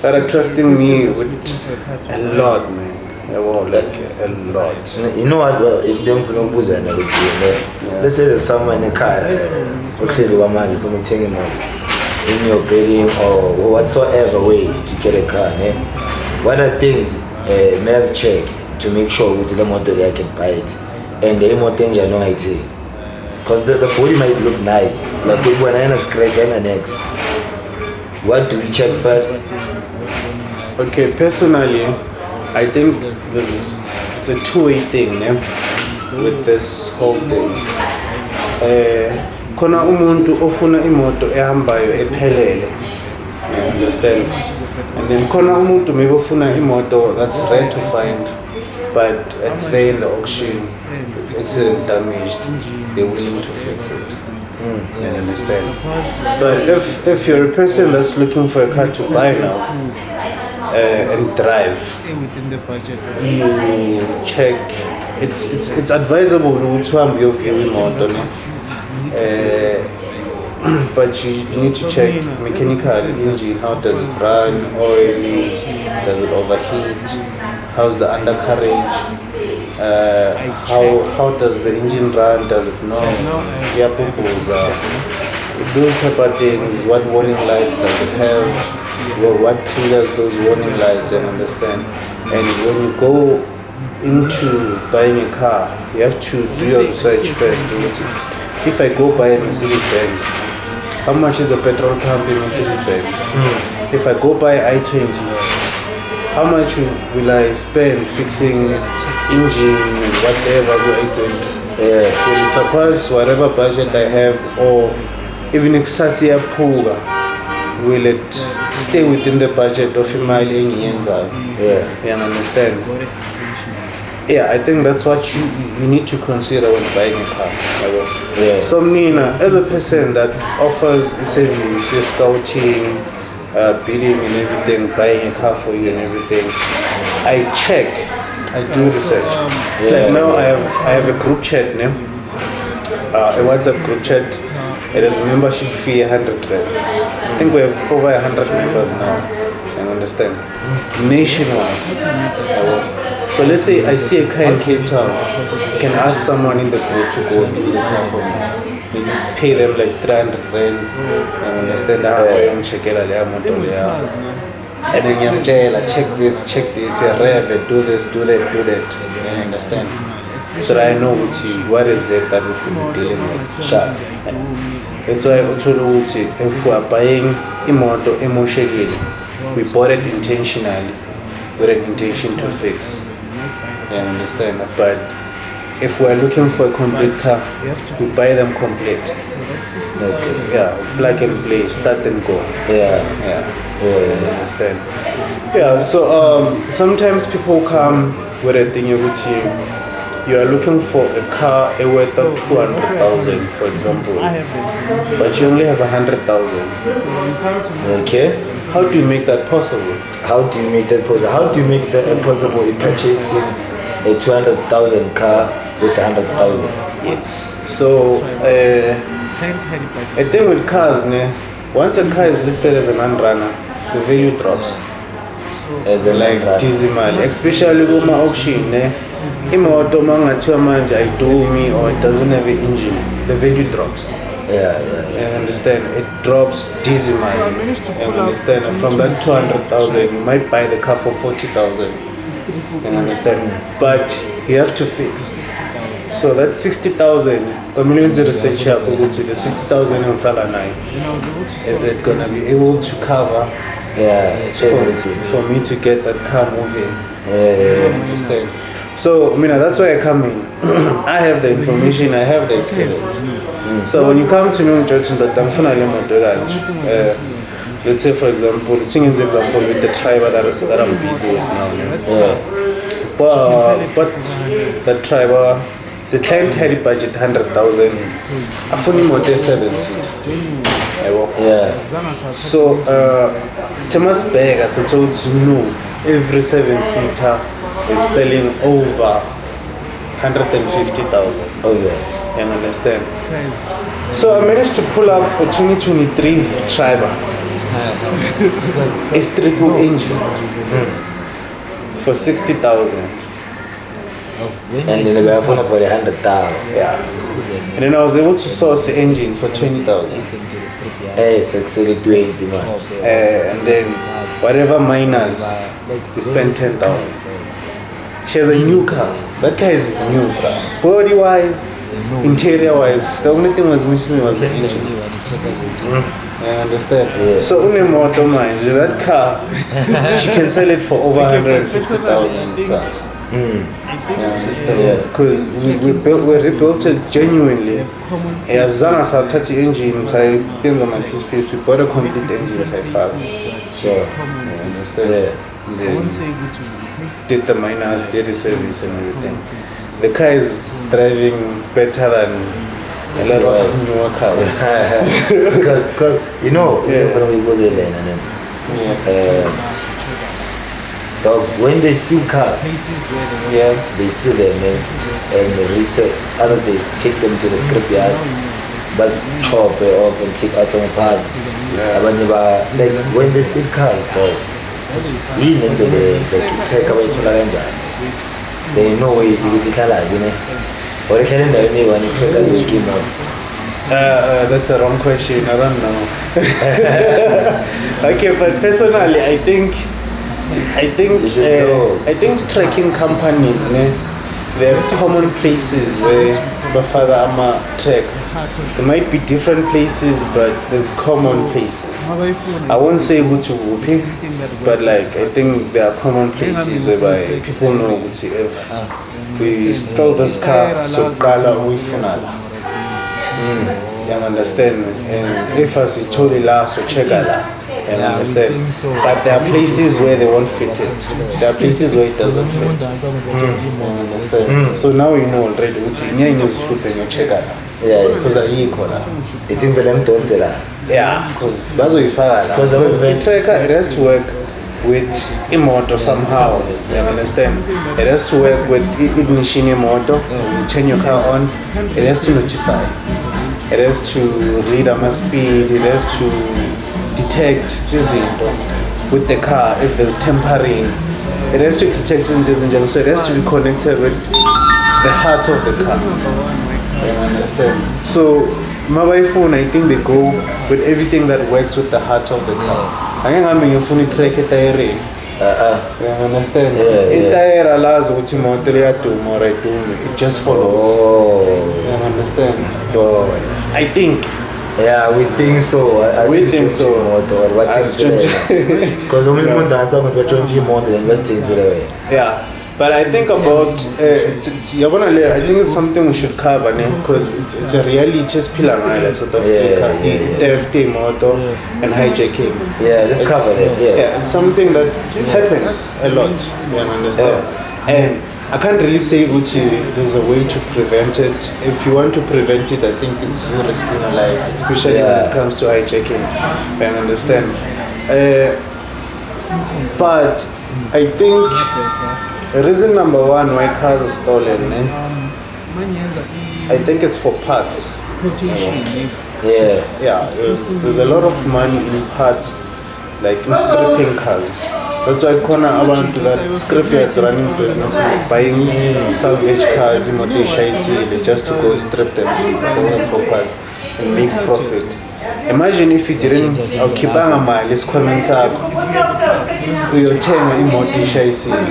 that are trusting me with a lot, man. Like a lot. You know what? Let's say there's someone in a car, clearly one man for me taking out in your bidding or whatsoever way to get a car. What are things let's check to make sure with the motor that I can buy it, and the motor I know it, because the body might look nice, like when I scratch and next. What do we check first? Okay, personally, I think it's a two-way thing with this whole thing. Kona umuntu ofuna imoto ehambayo ephelele, you understand? And then kona umuntu maybe ofuna imoto that's rare to find, but it's there in the auction, it's accident damaged, they're willing to fix it. You understand? But if you're a person that's looking for a car to buy now and drive, you check. It's advisable to have your view motor, but you need to check mechanical engine. How does it run? Oily? Does it overheat? How's the undercarriage? How does the engine run? Does it not? Those type of things. What warning lights does it have? What triggers those warning lights? And understand. And when you go into buying a car, you have to do your research first. If I go buy a Mercedes-Benz, how much is a petrol pump in Mercedes-Benz? If I go buy i20, how much will I spend fixing engine and whatever i20? Will it surpass whatever budget I have, or even if Sasia Puga, will it stay within the budget of Imali Yenza? You understand? Yeah, I think that's what you need to consider when buying a car. So Nina, as a person that offers a service, scouting, bidding and everything, buying a car for you and everything, I check, I do research. It's like now I have a group chat, a WhatsApp group chat. It has a membership fee 100 rand. I think we have over 100 members now. You understand? Nationwide. So let's say I see a car in Cape Town, I can ask someone in the group to go and do the car for me. Maybe pay them like 300 rands and understand how I am check it out. And then you check this, rev it, do this, do that, do that. You understand? So that I know what is it that we could be dealing with. That's why I told you if we are buying imoto emotionally, we bought it intentionally with an intention to fix. You understand? But if we are looking for a complete car, we buy them complete. Plug and play, start and go. You understand? So sometimes people come with a thing with you are looking for a car worth of 200,000, for example, but you only have 100,000. Okay. How do you make that possible? How do you make that possible in purchasing a 200,000 car with 100,000? Yes. So a thing with cars, once a car is listed as an unrunner, the value drops. as a like land dismal, especially kuma-auction imoto mangathiwa manje ayidumi or it doesn't have an engine, the value drops. yeah. You understand? It drops dismally. You understand? From that 200,000, you might buy the car for 40,000. You understand? But you have to fix. So that 60,000, a million research here, the 60,000 in Salanai, is it gonna be able to cover for me to get that car moving? You understand? So, that's why I come in. I have the information, I have the experience. So when you come to me, let's say for example, let's take an example with the tribe that I'm busy with now. But the tribe, the client had a budget 100,000. I fully motor 7-seat. So Thomas Berger, as I told you, every 7-seater is selling over 150,000. Oh yes. You understand? So I managed to pull up a 2023 Triber. It's triple engine for 60,000. And then the guy for the 100,000. Yeah. And then I was able to source the engine for 20,000. Hey, it's actually 20 much. And then whatever minors, we spent 10,000. She has a new car. That car is new, body wise, interior wise. The only thing was missing was the engine. I understand. Yeah. So Unemoto mind you, that car, she can sell it for over 150,000. You understand? Because we rebuilt it genuinely. As long as I touch the engine, I depends on my piece. We bought a complete engine. Sure. You understand? Then did the miners, did the service and everything. The car is driving better than a lot of newer cars. Because you know, even when we was in there and then dog, when they steal cars, they steal them and reset. Others they take them to the scrapyard, but chop it off and take out some parts. Like when they steal cars, dog, even into the check away to the they know where you get it alive, you know. Or the calendar when you check as you came out. That's a wrong question. I don't know. Okay, but personally, I think trekking companies, they have common places where my father ama trek. There might be different places, but there's common places. I won't say Gucci, but like I think there are common places whereby people know Gucci. If we stole this car, so Kala we funala. You understand? And if as you told it last, so check it out. You understand? But there are places where they won't fit it. There are places where it doesn't fit. You understand? So now you know already. Which in your group and you check it out. Yeah, Because I equal. it's in the don't say that. Yeah, because that's what you find. Because the tracker, it has to work with imoto somehow. You understand? It has to work with ignition imoto. You turn your car on. It has to notify. It has to read my speed. It has to detect with the car if there's tampering. It has to detect so it has to be connected with the heart of the car. You understand? So mobile phone, I think they go with everything that works with the heart of the car. I think I'm your phone track it tire. You understand? It tire allows what you want to do. It just follows. Oh, you understand? So I think. Yeah, we think so. We think so. Because only one that I'm going to more than things. Yeah. But I think about I think it's something we should cover because it's a really just pillar South Africa, theft, motor, and hijacking. Yeah, let's cover it. Yeah, it's something that happens a lot. You understand? And I can't really say which there's a way to prevent it. If you want to prevent it, I think it's you risking your life, especially when it comes to hijacking. You understand? But I think reason number one why cars are stolen, I think it's for parts. Yeah. There's a lot of money in parts, like in stripping cars. That's why khona abantu that scrapyards running businesses, buying salvage cars, imoto ishayisile, just to go strip them, sell them for parts, and make profit. Imagine if you didn't awukhipanga mali esikhwameni sakho uyothenga imoto ishayisile,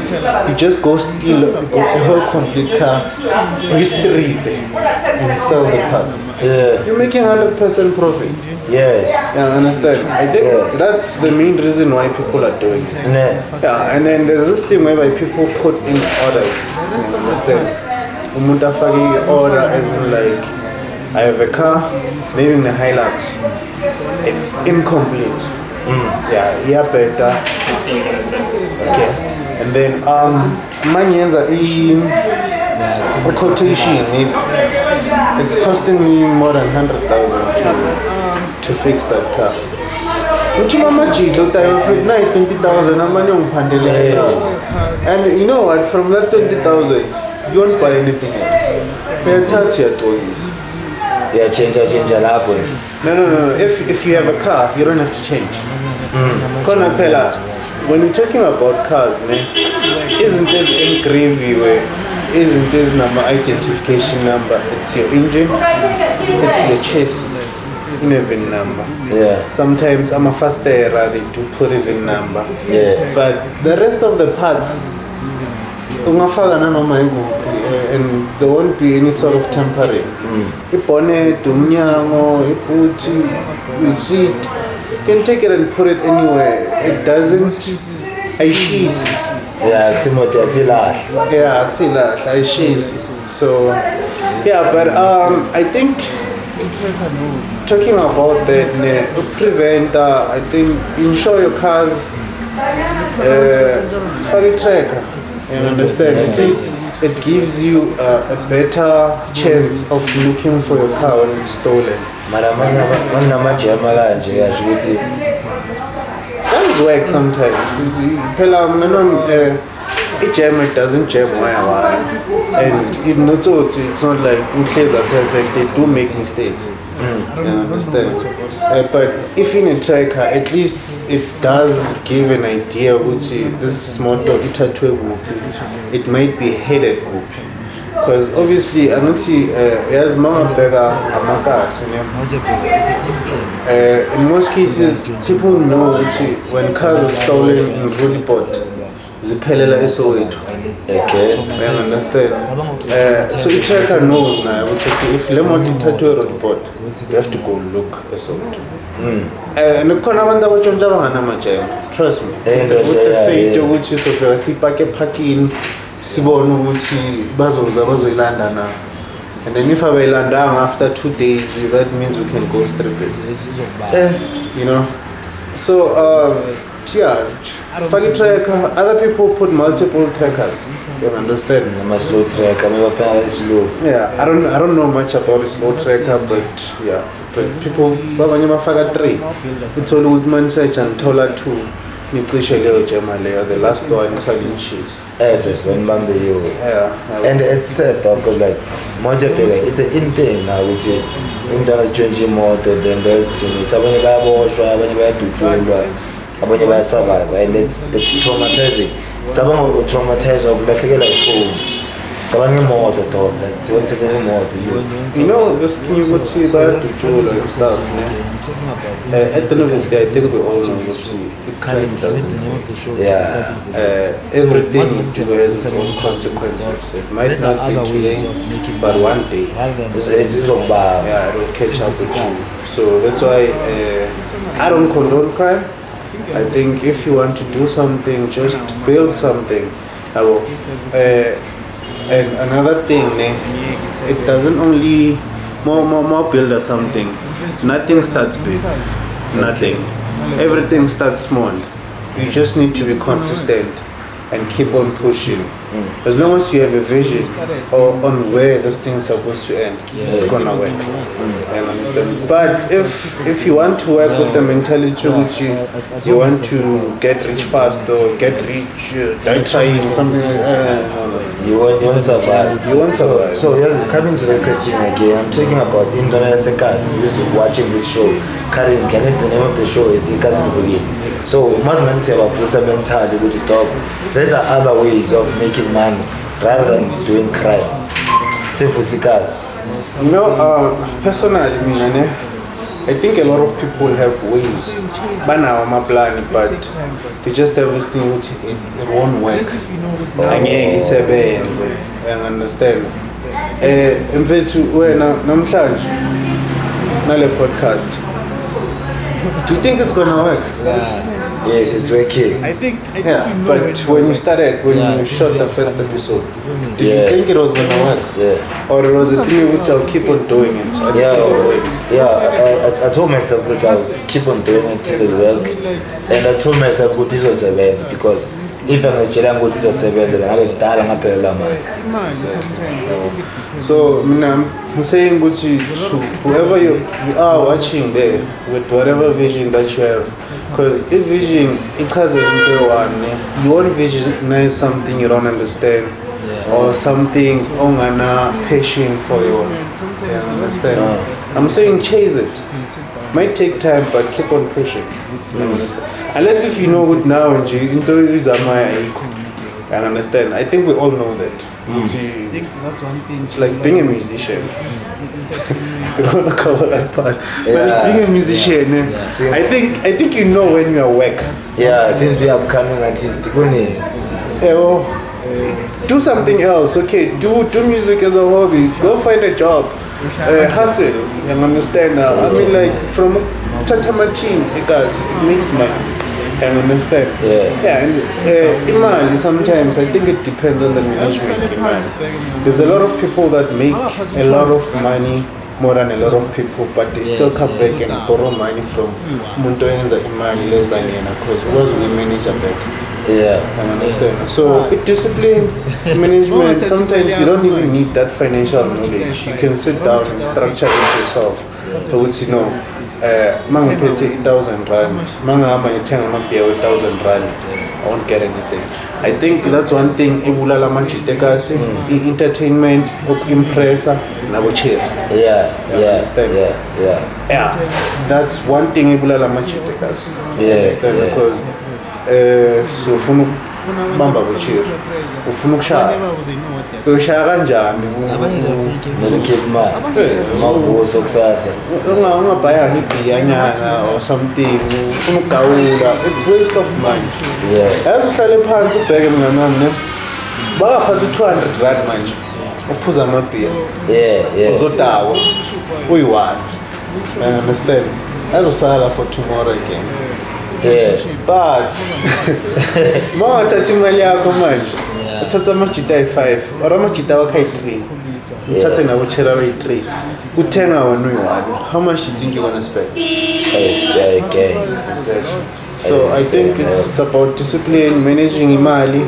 you just go steal a whole complete car, restrip and sell the parts. Yeah. You're making 100% profit. Yes. Yeah, understand? I think that's the main reason why people are doing it. Yeah, and then there's this thing whereby people put in orders. You understand? Umuntu afake order as in like, I have a car, maybe in the Hilux. It's incomplete. Yeah, better. Okay. And then manyenza a quotation. It's costing me more than 100,000 to fix that car. Uchuma majito tayo fit na 20,000 amanye ungiphandele house. And you know what, from that 20,000 you won't buy anything else. Uyathatha toys. Yeah, change lapho. No. If you have a car, you don't have to change. Khona phela, when you're talking about cars, man, isn't it engraved where isn't this number identification number? It's your engine, it's your chassis. VIN number. Yeah. Sometimes I'm a faster they do put a VIN number. Yeah. But the rest of the parts, and there won't be any sort of tampering. Bonnet, umnyango, boot, you see, you can take it and put it anywhere. It doesn't. Yeah, So yeah, but I think talking about that prevent I think insure your cars for tracker, you understand, at least it gives you a better chance of looking for your car when it's stolen. Does work sometimes. It jam, it doesn't jam wire, and it's not like clears are perfect. They do make mistakes. You understand? But if in a tracker, at least it does give an idea which this motor it might be headed group. Because obviously I don't see as mama bega amakas. In most cases people know when cars are stolen in Roodepoort, ziphelela eSoweto. Okay, I understand. So the tracker knows now, if le moto ithathwe Roodepoort, you have to go look eSoweto. And khona abantu abatshontsha abanganamajema, trust me. With the fate which is of sipake parking sibone ukuthi bazoza bazoyilanda na. And then if abayilandanga after 2 days, that means we can go strip it. You know. So yeah, fake tracker. Other people put multiple trackers. You understand? Slow tracker, slow. Yeah, I don't know much about a slow tracker, but yeah, but people babanye 3. It's all with man search and taller 2. The last one is selling cheese. Yes, when Bambi you. Yeah. And it's sad because like it's an in thing now we see in the changing motor then there's things. When you buy a wash, when you buy to join, when you buy survive, and it's traumatizing. Traumatizing like phone. Motor top, like you know this thing you would see about the jewel and stuff. At the end of the day, I think we all know what it kind of doesn't. Yeah. Everything you do has its own consequences. It might not be today, but one day it will catch up with you. So that's why I don't condone crime. I think if you want to do something, just build something. And another thing, it doesn't only more build or something. Nothing starts big. Nothing. Everything starts small. You just need to be consistent and keep on pushing. As long as you have a vision on where this thing is supposed to end, it's gonna work. I understand. But if you want to work with the mentality which you want to get rich fast or get rich, die trying something like that, You won't survive. you won't survive. So yes, coming to the question again, I'm talking about Indonesia Sekas. Who's watching this show currently? I think the name of the show is Ikas Vugin. So much not say about Pusa mentality go to talk. There's other ways of making money rather than doing crime. Say for Sikas. You know, personally, I think a lot of people have ways. Banawa plan, but they just have this thing which it won't work. Angeke isebenze. I understand. Mfethu wena namhlanje nale podcast. Do you think it's gonna work? Yes, it's working. I think Yeah, you know but when you started, when you shot the first episode, did Yeah. you think it was gonna work? Yeah. Or it was a thing which I'll keep on doing it until it works? I told myself that I'll keep on doing it till it works. And I told myself that this was a best because if I'm not telling what this was a best, then I will die and imagine sometimes I think it So, I'm saying whoever you are watching there, with whatever vision that you have, because if vision, it has a little one, you won't visualize something you don't understand, or something ongana passion for you. Yeah, understand? I'm saying chase it. Might take time, but keep on pushing. Unless if you know it now and you into I understand. I think we all know that. I think that's one thing. It's like being a musician. I don't want to cover that part, but it's being a musician. I think you know when you are work. Yeah, since we are upcoming artists, Do something else. Okay, do music as a hobby. Go find a job. Hustle. You understand? I mean, like from Tatama team, it makes money. I understand. Yeah, and imali sometimes I think it depends on the management. There's a lot of people that make a lot of money more than a lot of people, but they still come back and borrow money from Muntu Enza imali less than yena because it wasn't a manager better. Yeah. I understand. So with discipline, management, sometimes you don't even need that financial knowledge. You can sit down and structure it yourself. So it's, you know, mangiphethe 1,000 rand, mangihamba ngithenga amabhiya we-1,000 rand, I won't get anything. I think that's one thing ebulala amanjitekasi, i-entertainment, uku-impressa, nabo-cherry. Yeah, that's one thing ebulala amanjitekasi. Because so ufuna ukubamba bocherry, ufuna ukushaya. Ushaya kanjani? Nelikhipha imali. Mavuso kusasa. Ungabhayanga ibhiyanyana or something, ufuna ukugawula. It's waste of money. Yazi uhlale phansi ubheke mngani wami ne. Bakaphatha u-200 rand manje. Uphuza amabhiya. Uzodawa. Uyi-1. I understand. Azosala for tomorrow again. But mawathatha imali yakho manje uthatha amajita ayi-5 or amajita wakho ayi-3 uthathe nabochera abayi-3 kuthenga wena uyi-1, how much do you think you're gonna spend? Exactly. So I think it's about discipline, managing imali,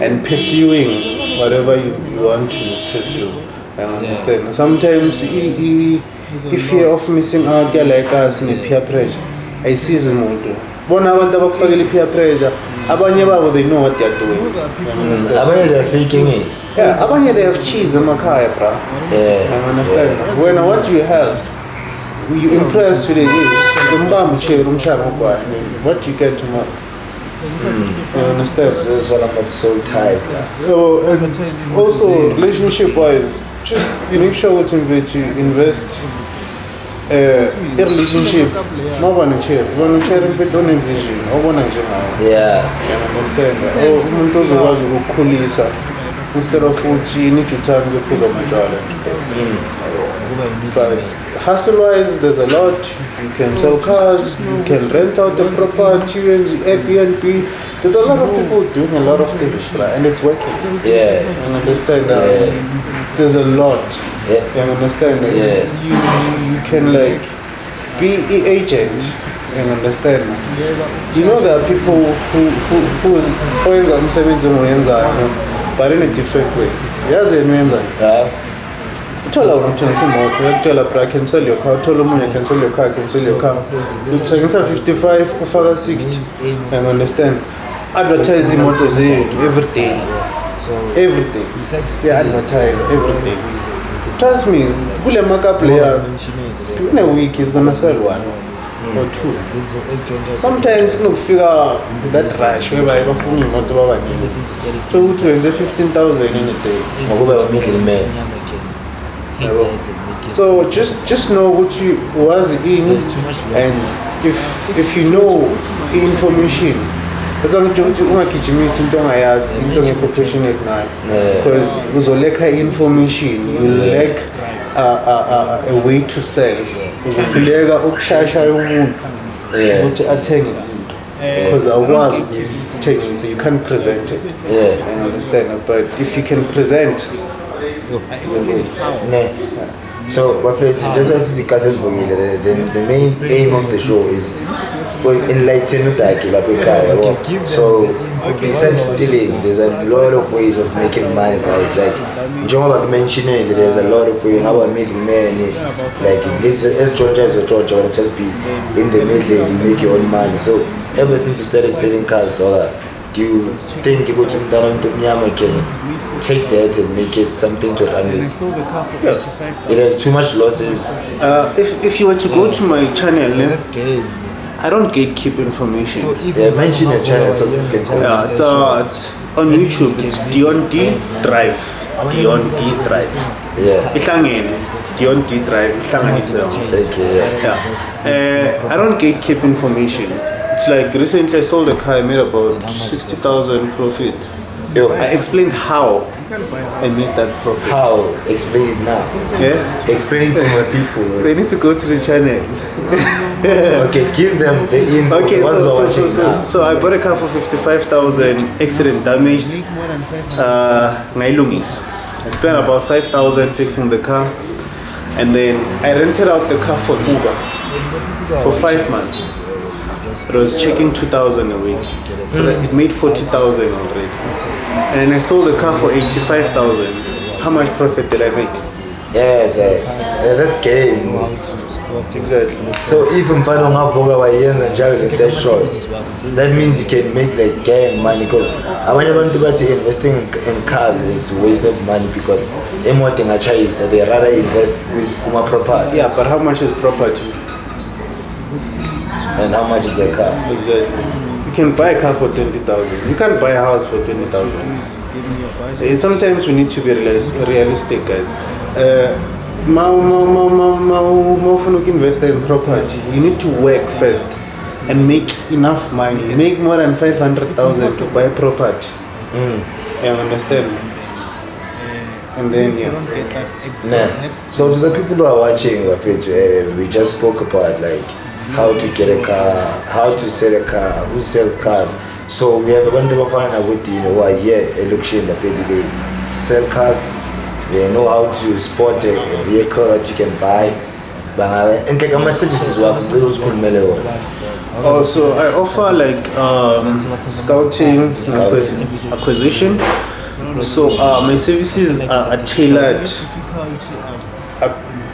and pursuing whatever you want to pursue. I understand. Sometimes the fear of missing out, like us, in peer pressure, ayisizi umuntu. Bona abantu abakufakela peer pressure, abanye babo they know what they are doing. Abanye they are faking it. Yeah, abanye they have cheese emakhaya, bra. I understand. When what you have, you impress with it is umbamba chair umshaya ngokwayo. What you get tomorrow. You understand? That's what I'm soul ties now. And also relationship wise, just make sure to invest relationship. Mawubona chair mfethu vision obona njengawo. Yeah. You understand? Umuntu ozokwazi ukukhulisa instead of uthi need to time ukuphuza amatshwala. But hustle wise there's a lot. You can sell cars, you can rent out the property, Airbnb. There's a lot of people doing a lot of things, right? And it's working. Yeah. You understand? There's a lot. You understand? You can like be an agent. You understand? You know there are people who but in a different way. Yazi yenwenza. Uthola uthengisa imoto, uyakutshela bra cancel your car, uthola umunye cancel your car. Uthengisa 55 ufaka 60. You understand? Advertise imoto zethu every day. They advertise every day. Trust me, kule markup layer in a week is gonna sell one or two. Sometimes kunokufika that rush whereby bafuna imoto babaningi. So uthenze 15,000 in a day. Ngokuba middleman. So just know what you was in, and if you know the information, that's why ungagijimisi into ongayazi, into ongekho passionate nayo, because uzoleka information, you lack a way to sell. Uzohluleka ukushasha umuntu ukuthi athenge into, because awukwazi ukuthengisa, you can't present it. I understand, but if you can present. So, just as the castle the main aim of the show is enlighten the So, besides stealing, there's a lot of ways of making money, guys. Like John mentioning, there's a lot of ways. How about making money? Like this, as Georgia as a church, or just be in the middle, you make your own money. So, ever since you started selling cars, do you think you go to Mnyama can take that and make it something to run with? It has too much losses. If you were to go to my channel, I don't gatekeep information. Mention your channel so you can go. It's on YouTube. It's Dion D Drive. Dion D Drive. Yeah. Dion D Drive. Thank you. I don't gatekeep information. It's like recently I sold a car, I made about 60,000 profit. I explained how I made that profit. How? Explain it now. Yeah? Explain to my people. They need to go to the channel. Okay, give them the info. Okay, so I bought a car for 55,000, accident damaged. I spent about 5,000 fixing the car, and then I rented out the car for Uber for 5 months. But I was checking 2,000 a week, so that it made 40,000 already. And then I sold the car for 85,000. How much profit did I make? Yes. That's game. Exactly. So even that short, that means you can make like gang money, because investing in cars is a waste of money, because they rather invest with property. Yeah, but how much is property? And how much is a car? Exactly. You can buy a car for 20,000. You can't buy a house for 20,000. Sometimes we need to be realistic, guys. Invest in property. You need to work first and make enough money. Make more than 500,000 to buy property. You understand? And then So to the people who are watching, we just spoke about like how to get a car, how to sell a car, who sells cars. So we have a bunch of fun with who are here a luxury they sell cars. They know how to spot a vehicle that you can buy. And take my services those could mellow. Also, I offer like scouting, acquisition. So my services are tailored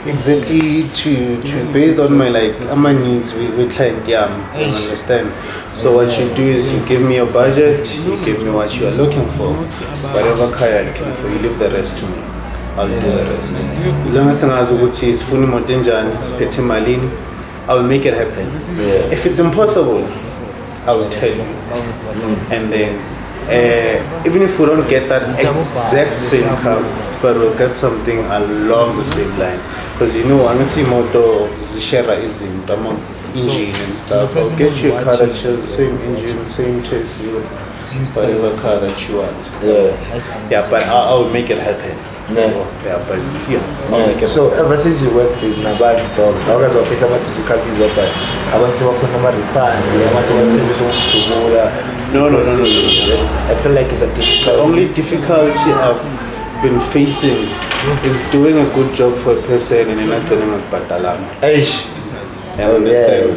exactly to based on my my needs with client. You understand? So what you do is you give me your budget, you give me what you are looking for, whatever car you're looking for, you leave the rest to me. I'll do the rest. As long as it's fully motenjan, it's malini, I will make it happen. If it's impossible, I will tell you. And then even if we don't get that exact same car, but we'll get something along the same line. Because I'm going to moto zishera is in engine and stuff. I'll get you a car that shares the same engine, same chassis, whatever car that you want. Yeah, but I'll make it happen. I'll make it So ever since you worked in Nabag Dog, how guys are facing some difficulties with I want to see what number refund. I want to No. I feel like it's a difficult. The only difficulty I've been facing is doing a good job for a person and not telling them about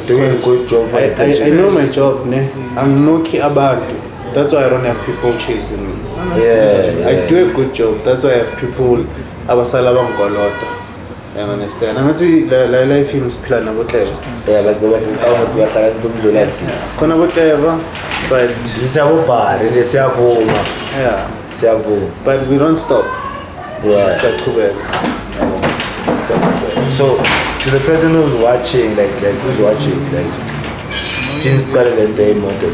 doing a good job for a person. I know my job, ne? I'm Noki Abantu. That's why I don't have people chasing me. Yeah, I do a good job. That's why I have people abasala bangolota. You understand? I'm actually life in plan about clever. yeah, like the way we are doing Kona about clever, but it's a bar, and it's a home. yeah, Siavo. but we don't stop. Yeah. So to the person who's watching, like who's watching, like since current day model,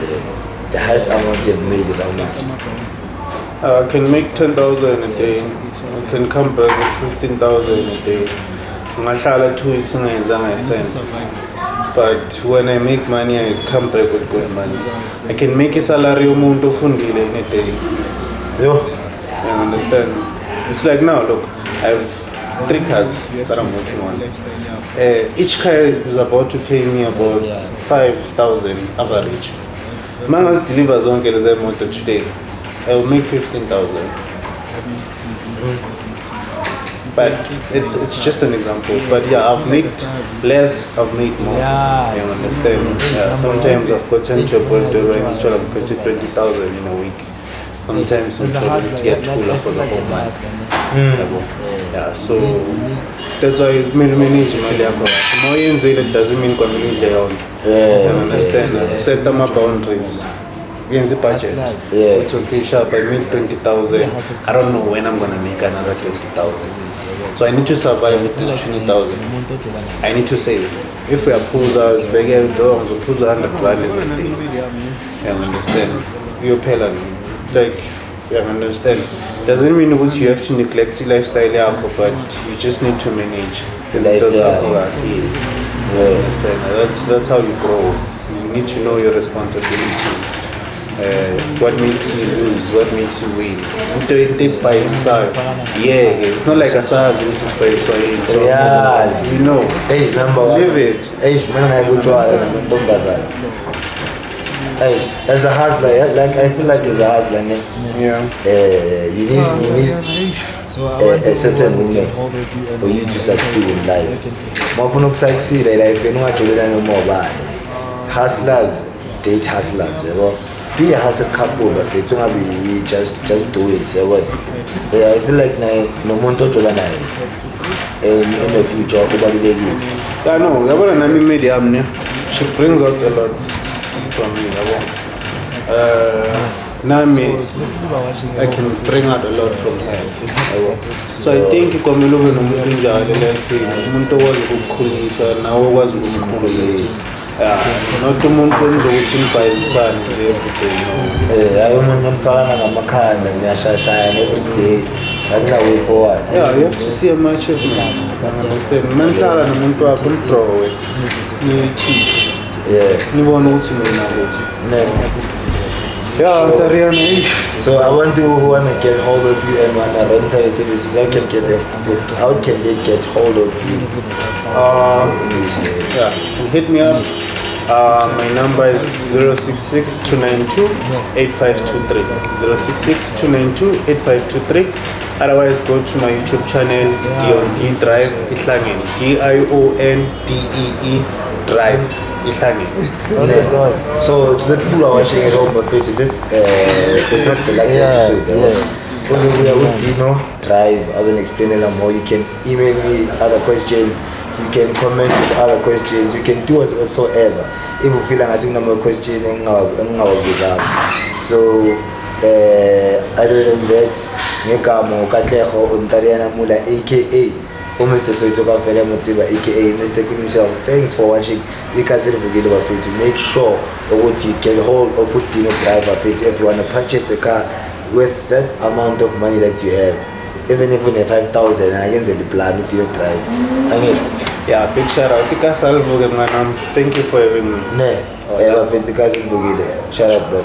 the highest amount they've made is how much? I can make 10,000 a day. I can come back with 15,000 a day. Ngashala 2 weeks ngayenzanga cent. But when I make money, I come back with good money. I can make a salary umuntu ofundile in a day. Yo. You understand? It's like now, look, I have 3 cars that I'm working on. Each car is about to pay me about 5,000 average. Mangas delivers on motor today. I will make 15,000. But it's just an example. But yeah, I've made less, I've made more. You understand? Yeah, sometimes I've gotten to a point where I'm actually putting 20,000 in a week. Sometimes I'm trying to get cooler for the whole month. Yeah, so that's why manage money. It doesn't mean community. You understand? I set them up boundaries. Against the budget. Yeah. It's okay, sharp. I made 20,000. I don't know when I'm gonna make another 20,000. So I need to survive with this 20,000. I need to save. If we are posers, beg dogs or poser 100 grand every day. You understand? You're paying. Like, you understand? Doesn't mean what you have to neglect the lifestyle, but you just need to manage. Because it doesn't work. Yes. You understand? That's how you grow. So you need to know your responsibilities. What makes you lose, what makes you win. It by itself. Yeah, it's not like a SARS which is by Swahili. So you know. Hey, number one. Live it. Hey, man, I go to a hey, as a hustler, like I feel like as a hustler, Yeah. You need a certain woman for you to succeed in life. More for not succeed in life, you know what you're no more bad. Hustlers date hustlers, you know. Be a hustle couple, but it's not be just do it. I feel like no one to in the future. Yeah, no, she brings out a lot from me. Nami, I can bring out a lot from her. So I think umuntu was ukukhulisa nawe ukwazi ukukhulisa. Not umuntu enzokuthi nibhayisane nje everyday. Hayi umuntu emfakana ngamakhanda ngiyashashaya every day. Akuna way forward. Yeah, you have to see my achievements. Understand? Manhlala nomuntu wakho umdrowe. Nithi. Yeah. Nibona ukuthi mina kuphi. Yeah, Tariana. So I want to get hold of you and wanna rent your services. How can they get hold of you? Yeah, hit me up. My number is 066-292-8523. 066-292-8523. Otherwise, go to my YouTube channel. It's Dion D Drive Ihlangeni. DIONDEE Drive Ihlangeni. So to the people who are watching at home, this is not the last episode. Also, we are with Dino Drive. As an explainer more, you can email me other questions. You can comment with other questions. You can do whatsoever. If you feel like I think number question, so other than that, Nekamo Katleho Ontariana Mula, aka Mr. Soitoka Fela Motiba, aka Mr. Kunimsel. Thanks for watching. You can to make sure what you can hold of foot Dino Drive if you want to purchase a car with that amount of money that you have. Even if you have 5,000, I can the plan to drive. Yeah, big shout out to thank you for having me. Shout out to